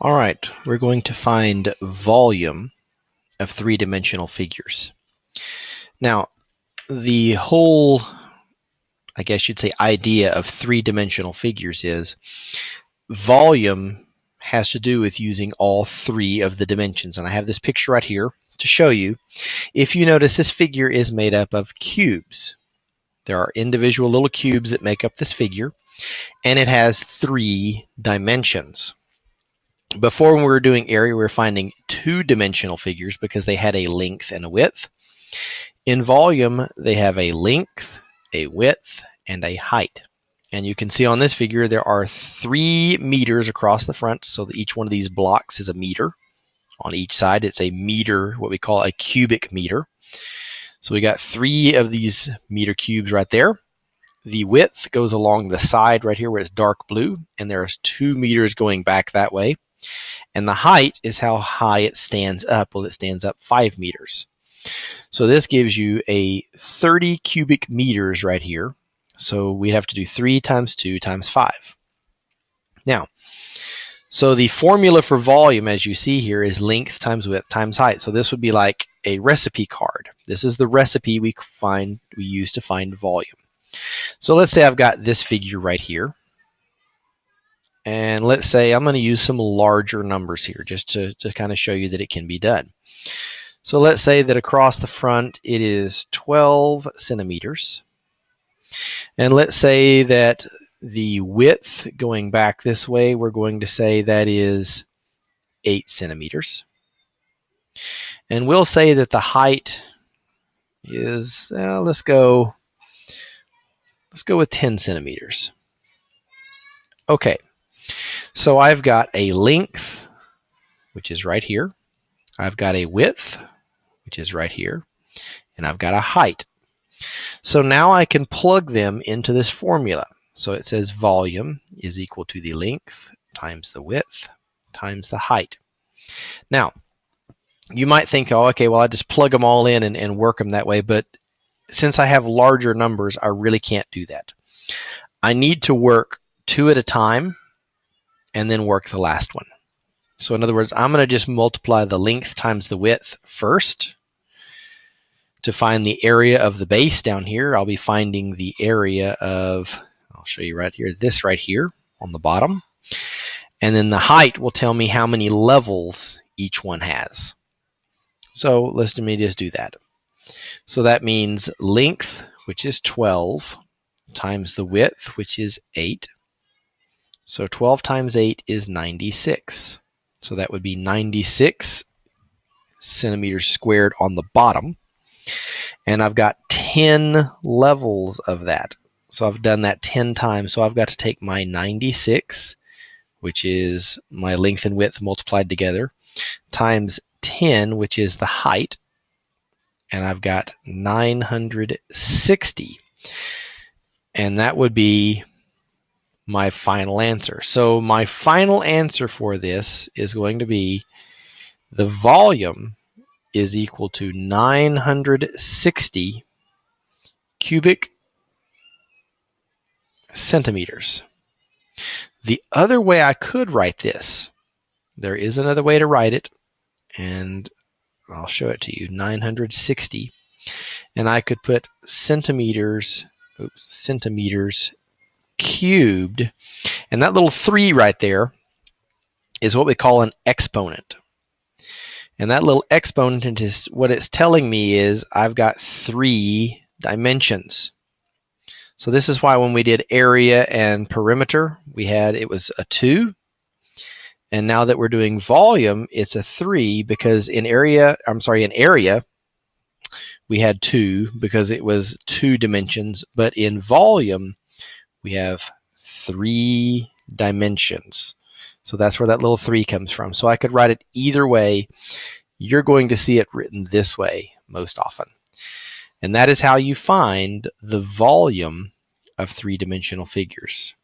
All right, we're going to find volume of three-dimensional figures. Now, the whole, I guess you'd say, idea of three-dimensional figures is volume has to do with using all three of the dimensions. And I have this picture right here to show you. If you notice, this figure is made up of cubes. There are individual little cubes that make up this figure, and it has three dimensions. Before, when we were doing area, we were finding two-dimensional figures because they had a length and a width. In volume, they have a length, a width, and a height. And you can see on this figure there are 3 meters across the front, so that each one of these blocks is a meter. On each side, it's a meter, what we call a cubic meter. So we got 3 of these meter cubes right there. The width goes along the side right here where it's dark blue, and there's 2 meters going back that way. And the height is how high it stands up. Well, it stands up 5 meters. So this gives you a 30 cubic meters right here. So we have to do 3 times 2 times 5. Now, so the formula for volume, as you see here, is length times width times height. So this would be like a recipe card. This is the recipe we use to find volume. So let's say I've got this figure right here. And let's say I'm going to use some larger numbers here just to kind of show you that it can be done. So let's say that across the front it is 12 centimeters. And let's say that the width going back this way, we're going to say that is 8 centimeters. And we'll say that the height is, let's go with 10 centimeters. Okay, so I've got a length, which is right here. I've got a width, which is right here. And I've got a height. So now I can plug them into this formula. So it says volume is equal to the length times the width times the height. Now, you might think, oh, okay, well, I just plug them all in and work them that way. But since I have larger numbers, I really can't do that. I need to work 2 at a time and then work the last one. So in other words, I'm going to just multiply the length times the width first. To find the area of the base down here, I'll be finding the area of, I'll show you right here, this right here on the bottom. And then the height will tell me how many levels each one has. So let me just do that. So that means length, which is 12, times the width, which is 8. So 12 times 8 is 96. So that would be 96 centimeters squared on the bottom. And I've got 10 levels of that. So I've done that 10 times. So I've got to take my 96, which is my length and width multiplied together, times 10, which is the height. And I've got 960. And that would be my final answer. So my final answer for this is going to be the volume is equal to 960 cubic centimeters. The other way I could write this, there is another way to write it, and I'll show it to you, 960, and I could put centimeters cubed, and that little 3 right there is what we call an exponent. And that little exponent is what it's telling me is I've got 3 dimensions. So this is why when we did area and perimeter, it was a 2. And now that we're doing volume, it's a 3 because in area, we had 2 because it was 2 dimensions. But in volume, we have 3 dimensions. So that's where that little 3 comes from. So I could write it either way. You're going to see it written this way most often. And that is how you find the volume of three-dimensional figures.